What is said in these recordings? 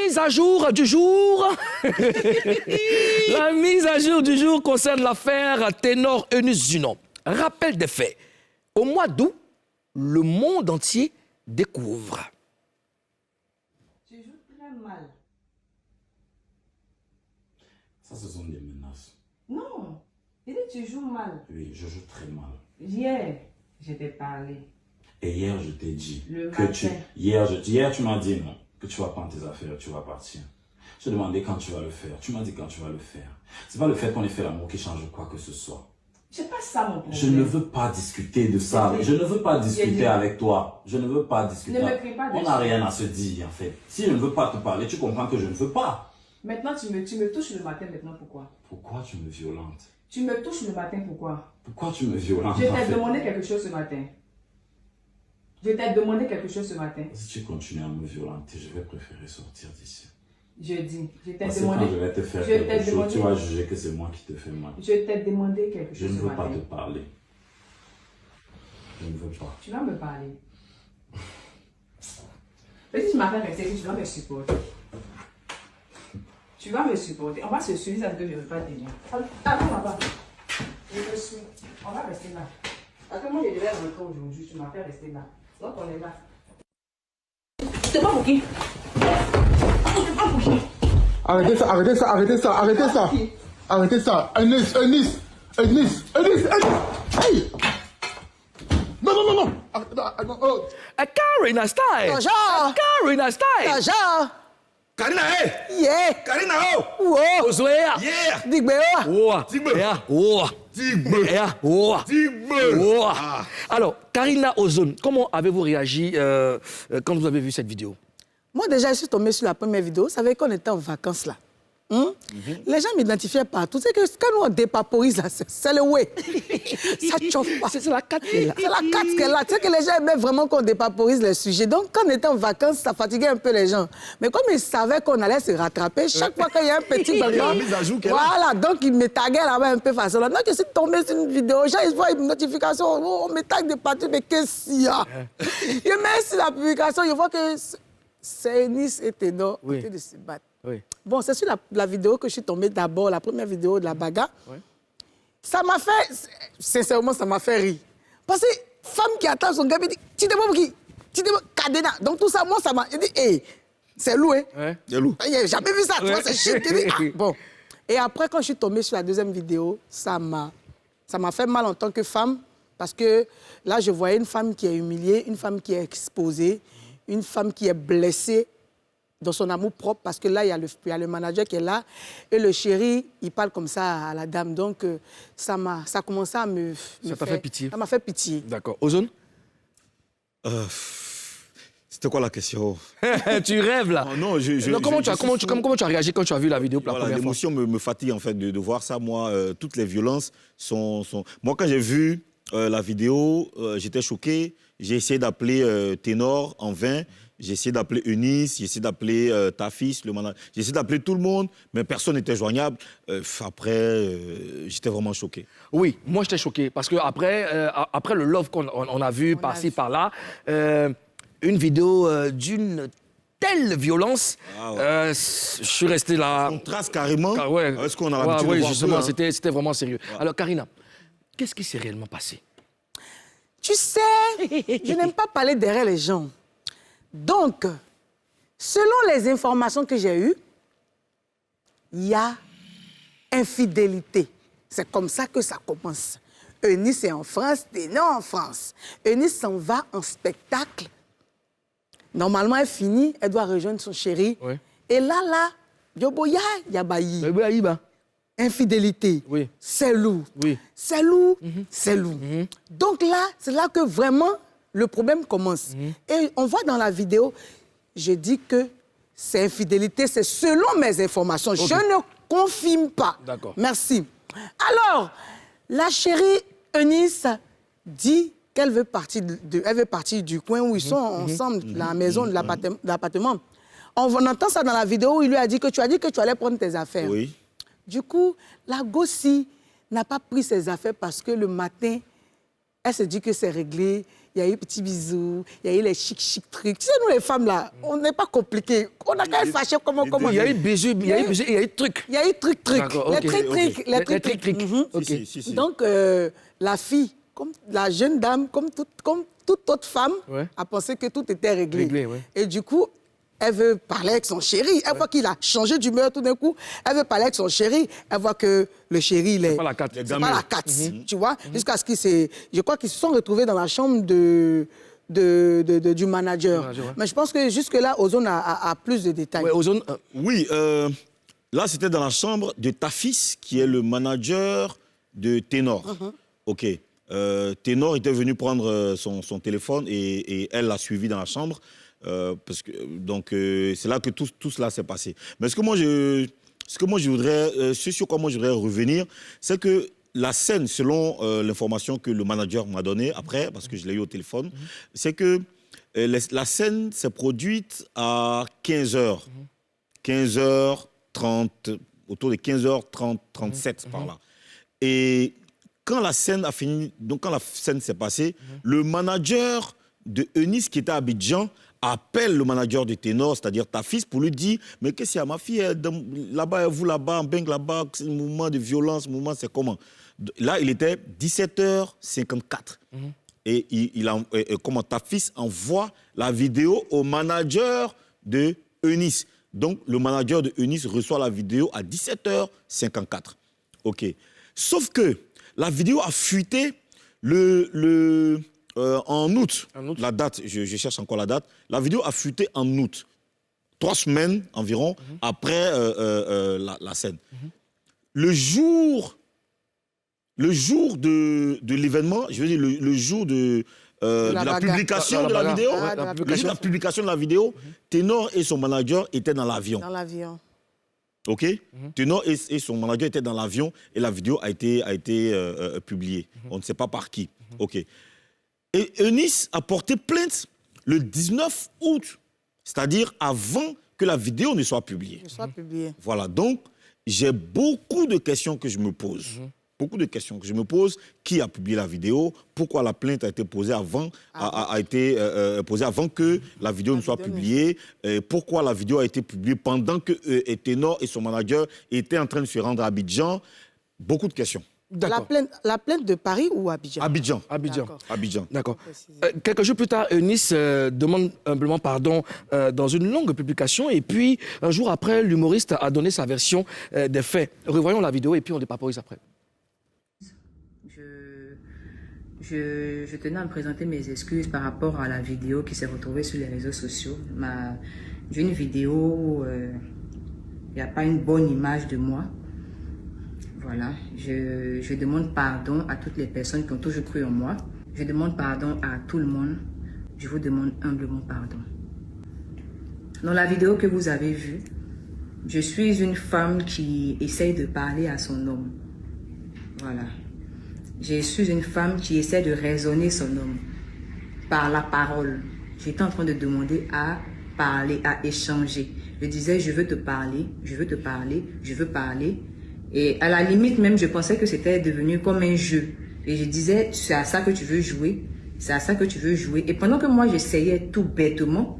mise à jour du jour. La mise à jour du jour concerne l'affaire Ténor Eunice Junon. Rappel des faits. Au mois d'août, le monde entier découvre. Tu joues très mal. Ça, ce sont des menaces. Non, il dit que tu joues mal. Oui, je joue très mal. Hier, je t'ai parlé. Et hier, je t'ai dit Le que matin. Hier, tu m'as dit non, que tu vas prendre tes affaires, tu vas partir. Je t'ai demandé quand tu vas le faire. Tu m'as dit quand tu vas le faire. C'est pas le fait qu'on ait fait l'amour qui change quoi que ce soit. C'est pas ça mon problème. Je ne veux pas discuter de ça. Je ne veux pas discuter avec toi. Je ne veux pas discuter. Ne me crie pas On dessus. n'a rien à se dire, en fait. Si je ne veux pas te parler, tu comprends que je ne veux pas. Maintenant, tu me touches le matin, maintenant, pourquoi? Pourquoi tu me violentes? Tu me touches le matin, pourquoi? Pourquoi tu me violentes? Je en t'ai fait demandé quelque chose ce matin. Je t'ai demandé quelque chose ce matin. Si tu continues à me violenter, je vais préférer sortir d'ici. Je dis, je t'ai Parce que demandé. quand je vais te faire je t'ai quelque chose, demandé- tu vas juger que c'est moi qui te fais mal. Je t'ai demandé quelque Je chose ne ce veux matin. pas te parler. Je ne veux pas. Tu vas me parler. Mais si tu m'as fait rester, tu vas me supporter. Tu vas me supporter. On va se suivre, ça que je ne veux pas te dire. Attends là-bas. Je te suis. On va rester là. Parce que moi, je devais rentrer aujourd'hui. Tu m'as fait rester là. Donc, on est là. C'est pas pour qui? C'est pas pour qui? Arrêtez ça, arrêtez ça, arrêtez ça, arrêtez ça. Arrêtez ça. Eunice. Hey! Non, non, non, non. Oh. Karina style. Bonjour. Karina style. Bonjour. Karina, hey! Yeah. Karina, oh! Wow. Ozoea. Yeah! Digbe oh. Oua. Digbe. Ea. Oua. Digbe. Ea. Oua. Digbe. Oua. Ah. Alors, Karina Ozone, comment avez-vous réagi quand vous avez vu cette vidéo? Moi, déjà, je suis tombée sur la première vidéo. Vous savez qu'on était en vacances, là. Les gens m'identifiaient partout. C'est que quand nous, on dépaporise, là, c'est le way. Ça chauffe pas. C'est la 4 qui est là. C'est la 4 qui est là. Tu sais que les gens aimaient vraiment qu'on dépaporise les sujets. Donc, quand on était en vacances, ça fatiguait un peu les gens. Mais comme ils savaient qu'on allait se rattraper, chaque fois qu'il y a un petit ballon, la mise à jour qu'elle a. voilà, donc ils me taguaient là-bas un peu façon. Donc, je suis tombée sur une vidéo. Les gens, ils voient une notification. Oh, on me tague des parties, mais qu'est-ce qu'il y a? Je mets sur la publication, je vois que c'est Eunice et Ténor Oui. en train de se battre. Oui. Bon, c'est sur la vidéo que je suis tombée d'abord, la première vidéo de la bagarre. Oui. Ça m'a fait, sincèrement, ça m'a fait rire. Parce que femme qui attend son gars, elle dit, tu te vois pour qui? Tu te vois, Cadena. Donc tout ça, moi, ça m'a dit, hé, c'est loué. Ouais. Il est loup. J'ai jamais vu ça, tu vois, Ouais. c'est shit. Je dis, ah, bon. Et après, quand je suis tombée sur la deuxième vidéo, ça m'a fait mal en tant que femme. Parce que là, je voyais une femme qui est humiliée, une femme qui est exposée, une femme qui est blessée dans son amour propre, parce que là, il y a le manager qui est là, et le chéri, il parle comme ça à la dame. Donc, ça a commencé à me Ça t'a fait pitié. Ça m'a fait pitié. D'accord. Ozone? C'était quoi la question? Tu rêves, là. Non, Non, comment tu as réagi quand tu as vu la vidéo pour la Voilà, première fois? l'émotion me fatigue en fait de voir ça. Moi, toutes les violences sont... Moi, quand j'ai vu la vidéo, j'étais choqué. J'ai essayé d'appeler Ténor en vain. J'ai essayé d'appeler Eunice, j'ai essayé d'appeler ta fille, le manager. J'ai essayé d'appeler tout le monde, mais personne n'était joignable. Après, j'étais vraiment choqué. Oui, moi j'étais choqué parce que après le love qu'on a vu par-ci, par-là, une vidéo d'une telle violence, Ah ouais. je suis resté là. On trace carrément. Ah ouais. Est-ce qu'on a l'habitude Oui, de voir justement, peu, hein. c'était vraiment sérieux. Alors Karina, qu'est-ce qui s'est réellement passé? Tu sais, je n'aime pas parler derrière les gens. Donc, selon les informations que j'ai eues, il y a infidélité. C'est comme ça que ça commence. Eunice est en France, Ténor en France. Eunice s'en va en spectacle. Normalement, elle finit, elle doit rejoindre son chéri. Oui. Et là, Yoboya, Yabayi. Infidélité. Oui. C'est lourd. Oui. C'est lourd, c'est lourd. Donc là, c'est là que vraiment le problème commence. Et on voit dans la vidéo, je dis que c'est infidélité, c'est selon mes informations. Okay. Je ne confirme pas. D'accord. Merci. Alors, la chérie Eunice dit qu'elle veut partir, elle veut partir du coin où ils sont ensemble, la maison, de l'appartement. On entend ça dans la vidéo où il lui a dit que tu as dit que tu allais prendre tes affaires. Oui. Du coup, la gossie n'a pas pris ses affaires parce que le matin, elle se dit que c'est réglé. il y a eu petit bisou, il y a eu les chic trucs. Tu sais, nous les femmes là, on n'est pas compliqués. On a quand même fâché comment. Il y a eu bisous, il y a eu bisous, il y a eu truc. Il y a eu truc. D'accord, Les ok. trucs. Les trucs. Ok. Si. Donc, la fille, comme la jeune dame, comme toute autre femme, Ouais. a pensé que tout était réglé. Réglé, ouais. Et du coup, elle veut parler avec son chéri. Elle voit qu'il a changé d'humeur tout d'un coup. Elle veut parler avec son chéri. Elle voit que le chéri, il est... Pas la carte. C'est pas la carte, tu vois. Jusqu'à ce qu'ils se... Je crois qu'ils se sont retrouvés dans la chambre du manager. Ouais. Mais je pense que jusque-là, Ozone a plus de détails. Ouais, Ozone, Oui, là, c'était dans la chambre de Tafis, qui est le manager de Ténor. OK. Ténor était venu prendre son téléphone et elle l'a suivi dans la chambre. Parce que, donc, c'est là que tout cela s'est passé. Mais ce sur quoi moi je voudrais revenir, c'est que la scène, selon l'information que le manager m'a donnée après, parce que je l'ai eu au téléphone, c'est que la scène s'est produite à 15h. 15h30, autour de 15h30, 37 par là. Et quand la scène a fini, donc quand la scène s'est passée, le manager de Eunice qui était à Abidjan appelle le manager de Ténor, c'est-à-dire Tafis, pour lui dire « Mais qu'est-ce qu'il y a, ma fille, là-bas, vous là-bas, en Beng là-bas, c'est un mouvement de violence, mouvement, c'est comment ?» Là, il était 17h54. Et comment Tafis envoie la vidéo au manager de Eunice. Donc, le manager de Eunice reçoit la vidéo à 17h54. OK. Sauf que la vidéo a fuité en août. La date, je cherche encore la date. La vidéo a fuité en août. 3 semaines environ après la scène. Le jour de l'événement, je veux dire le jour de la publication de la vidéo, le jour de la publication de la vidéo, Ténor et son manager étaient dans l'avion. Dans l'avion. OK. Ténor et son manager étaient dans l'avion et la vidéo a été publiée. On ne sait pas par qui. OK. Et Eunice a porté plainte le 19 août, c'est-à-dire avant que la vidéo ne soit publiée. Voilà, donc j'ai beaucoup de questions que je me pose. Beaucoup de questions que je me pose. Qui a publié la vidéo? Pourquoi la plainte a été posée avant, posée avant que la vidéo ne soit publiée? Pourquoi la vidéo a été publiée pendant que Ténor et son manager étaient en train de se rendre à Abidjan? Beaucoup de questions. La plainte de Paris ou Abidjan? Abidjan. D'accord. Quelques jours plus tard, Eunice demande humblement pardon dans une longue publication. Et puis, un jour après, l'humoriste a donné sa version des faits. Revoyons la vidéo et puis on dépaporise après. Je tenais à me présenter mes excuses par rapport à la vidéo qui s'est retrouvée sur les réseaux sociaux. J'ai une vidéo où il n'y a pas une bonne image de moi. Voilà, je demande pardon à toutes les personnes qui ont toujours cru en moi. Je demande pardon à tout le monde. Je vous demande humblement pardon. Dans la vidéo que vous avez vue, je suis une femme qui essaye de parler à son homme. Voilà. Je suis une femme qui essaie de raisonner son homme par la parole. J'étais en train de demander à parler, à échanger. Je disais, je veux te parler, je veux te parler, je veux parler. Et à la limite même, je pensais que c'était devenu comme un jeu. Et je disais, c'est à ça que tu veux jouer, c'est à ça que tu veux jouer. Et pendant que moi, j'essayais tout bêtement,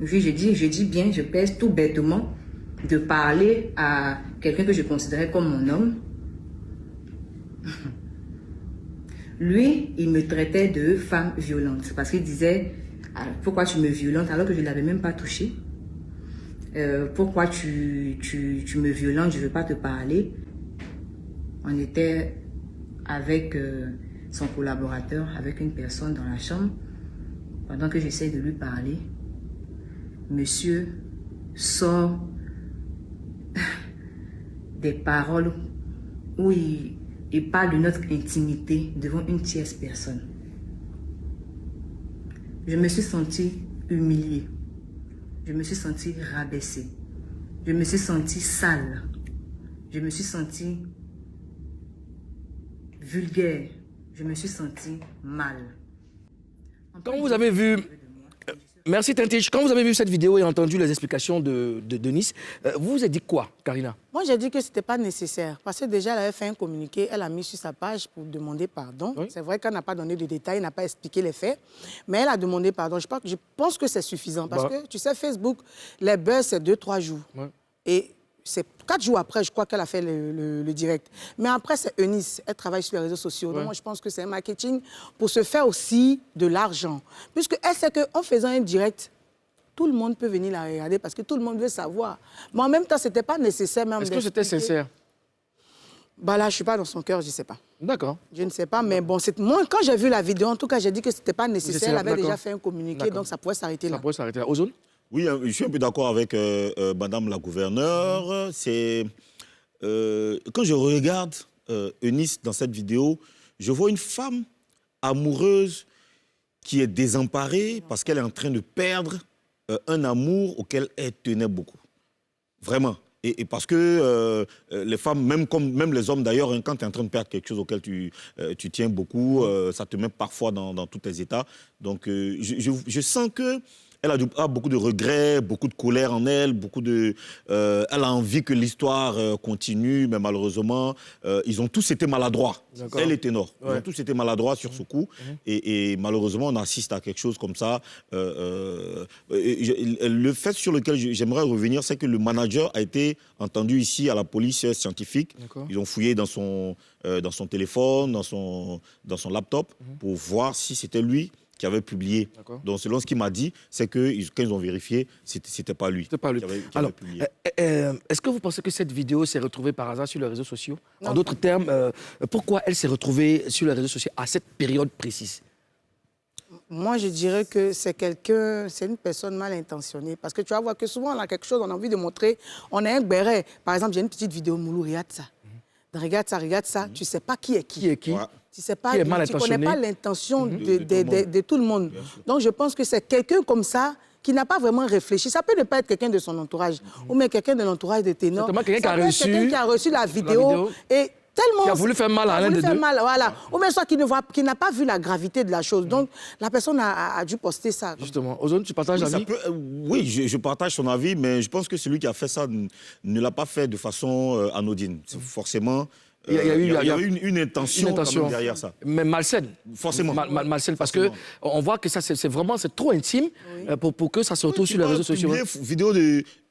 je dis bien, je pèse tout bêtement, de parler à quelqu'un que je considérais comme mon homme. Lui, il me traitait de femme violente parce qu'il disait pourquoi tu me violentes alors que je ne l'avais même pas touché. Pourquoi tu me violentes, je ne veux pas te parler. On était avec son collaborateur, avec une personne dans la chambre. Pendant que j'essaie de lui parler, monsieur sort des paroles où il parle de notre intimité devant une tierce personne. Je me suis sentie humiliée. Je me suis sentie rabaissée. Je me suis sentie sale. Je me suis sentie vulgaire. Je me suis sentie mal. Quand vous avez vu Merci Tintich. Quand vous avez vu cette vidéo et entendu les explications de Denis, vous vous êtes dit quoi, Karina? Moi, j'ai dit que ce n'était pas nécessaire. Parce que déjà, elle avait fait un communiqué, elle a mis sur sa page pour demander pardon. Oui. C'est vrai qu'elle n'a pas donné de détails, n'a pas expliqué les faits, mais elle a demandé pardon. Je pense que c'est suffisant. Parce que, tu sais, Facebook, les buzz, c'est 2-3 jours. Ouais. Et c'est 4 jours après, je crois qu'elle a fait le direct. Mais après, c'est Eunice. Elle travaille sur les réseaux sociaux. Donc, moi, je pense que c'est un marketing pour se faire aussi de l'argent. Puisque elle sait qu'en faisant un direct, tout le monde peut venir la regarder parce que tout le monde veut savoir. Mais en même temps, ce n'était pas nécessaire même. Est-ce que c'était sincère? Bah là, je ne suis pas dans son cœur, je ne sais pas. D'accord. Je ne sais pas, mais bon, moi, quand j'ai vu la vidéo, en tout cas, j'ai dit que ce n'était pas nécessaire. Elle avait déjà fait un communiqué, donc ça pouvait s'arrêter là. Ça pourrait s'arrêter là. Ozone? Oui, je suis un peu d'accord avec Madame la gouverneure. C'est quand je regarde Eunice dans cette vidéo, je vois une femme amoureuse qui est désemparée parce qu'elle est en train de perdre un amour auquel elle tenait beaucoup. Vraiment. Et parce que les femmes, même les hommes d'ailleurs, hein, quand tu es en train de perdre quelque chose auquel tu tiens beaucoup, ça te met parfois dans tous tes états. Donc je sens que elle a beaucoup de regrets, beaucoup de colère en elle, elle a envie que l'histoire continue, mais malheureusement, ils ont tous été maladroits. Elle et Ténor. Ils ont tous été maladroits sur ce coup. Et malheureusement, on assiste à quelque chose comme ça. Le fait sur lequel j'aimerais revenir, c'est que le manager a été entendu ici à la police scientifique. Ils ont fouillé dans son téléphone, dans son laptop, pour voir si c'était lui qui avait publié. Donc, selon ce qu'il m'a dit, c'est que quand ils ont vérifié, c'était pas lui. C'était pas lui. Alors, est-ce que vous pensez que cette vidéo s'est retrouvée par hasard sur les réseaux sociaux? En d'autres termes, pourquoi elle s'est retrouvée sur les réseaux sociaux à cette période précise? Moi, je dirais que c'est une personne mal intentionnée. Parce que tu vas voir que souvent, on a quelque chose, on a envie de montrer, on a un béret. Par exemple, j'ai une petite vidéo, Moulou, regarde ça. Regarde ça, tu ne sais pas qui est qui. Qui est qui? Tu ne connais pas l'intention de tout le monde. Donc, je pense que c'est quelqu'un comme ça qui n'a pas vraiment réfléchi. Ça peut ne pas être quelqu'un de son entourage, ou même quelqu'un de l'entourage de Ténor. C'est quelqu'un qui a reçu la vidéo et tellement... Qui a voulu faire mal à l'un des deux. Voilà. Ou même soit qui n'a pas vu la gravité de la chose. Donc, la personne a dû poster ça. Justement. Ozone, tu partages l'avis? Oui, je partage son avis, mais je pense que celui qui a fait ça ne l'a pas fait de façon anodine. Forcément... Il y a eu une intention quand même derrière ça. Mais malsaine. Forcément. Malsaine, parce qu'on voit que ça, c'est trop intime pour que ça se retrouve sur les réseaux sociaux. Une vidéo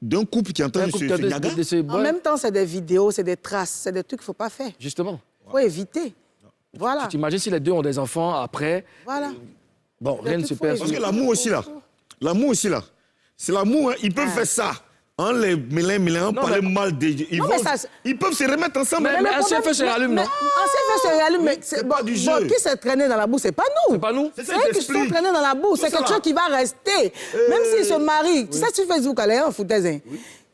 d'un couple qui est en train de se naga. En même temps, c'est des vidéos, c'est des traces, c'est des trucs qu'il ne faut pas faire. Justement. Il faut éviter. Voilà. Tu t'imagines si les deux ont des enfants après. Voilà. Bon, rien ne se perd. Parce que l'amour aussi, là. C'est l'amour, hein. Ils peuvent faire ça. En les mêlant, parler mal des... Ils peuvent se remettre ensemble. Mais un seul feu se rallume, non? Un seul feu se rallume, mais c'est pas du jeu. Qui s'est traîné dans la boue, c'est pas nous. C'est pas nous. C'est eux qui se sont traînés dans la boue. C'est quelque chose qui va rester. Même s'ils se marient. Tu sais, sur Facebook, elle est en foutaise.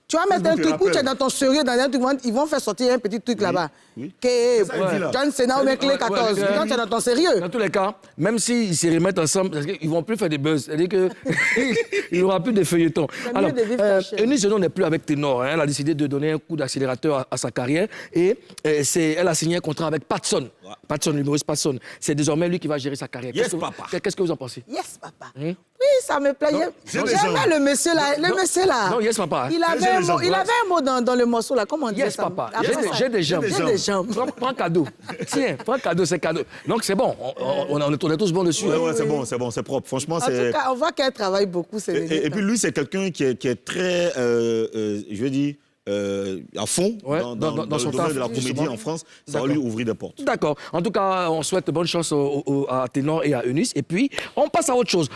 Tu vas mettre un truc où tu es dans ton sérieux, dans un truc, ils vont faire sortir un petit truc là-bas. John Cena ou Clé 14. Quand tu es dans ton sérieux. Dans tous les cas, même s'ils se remettent ensemble, parce qu'ils ne vont plus faire des buzz. C'est-à-dire qu'il n'y aura plus de feuilletons. Alors, Eunice Zenon n'est plus avec Ténor. Elle a décidé de donner un coup d'accélérateur à sa carrière. Et elle a signé un contrat avec Patson. Patson, l'humoriste Patson. C'est désormais lui qui va gérer sa carrière. Yes, papa. Qu'est-ce que vous en pensez? Yes, papa. Oui, ça me plaît. J'aimais le monsieur là. Non, yes, papa. Il avait un mot dans le morceau là. Comment on dit ça? Yes, papa. J'ai des jambes. Prends cadeau. Tiens, prends cadeau, c'est cadeau. Donc c'est bon. On est tous bons dessus. Oui, c'est bon, c'est propre. Franchement, c'est... En tout cas, on voit qu'elle travaille beaucoup. Et puis lui, c'est quelqu'un qui est très, je veux dire, à fond dans son domaine de la comédie en France. Ça va lui ouvrir des portes. D'accord. En tout cas, on souhaite bonne chance à Ténor et à Eunice. Et puis, on passe à autre chose.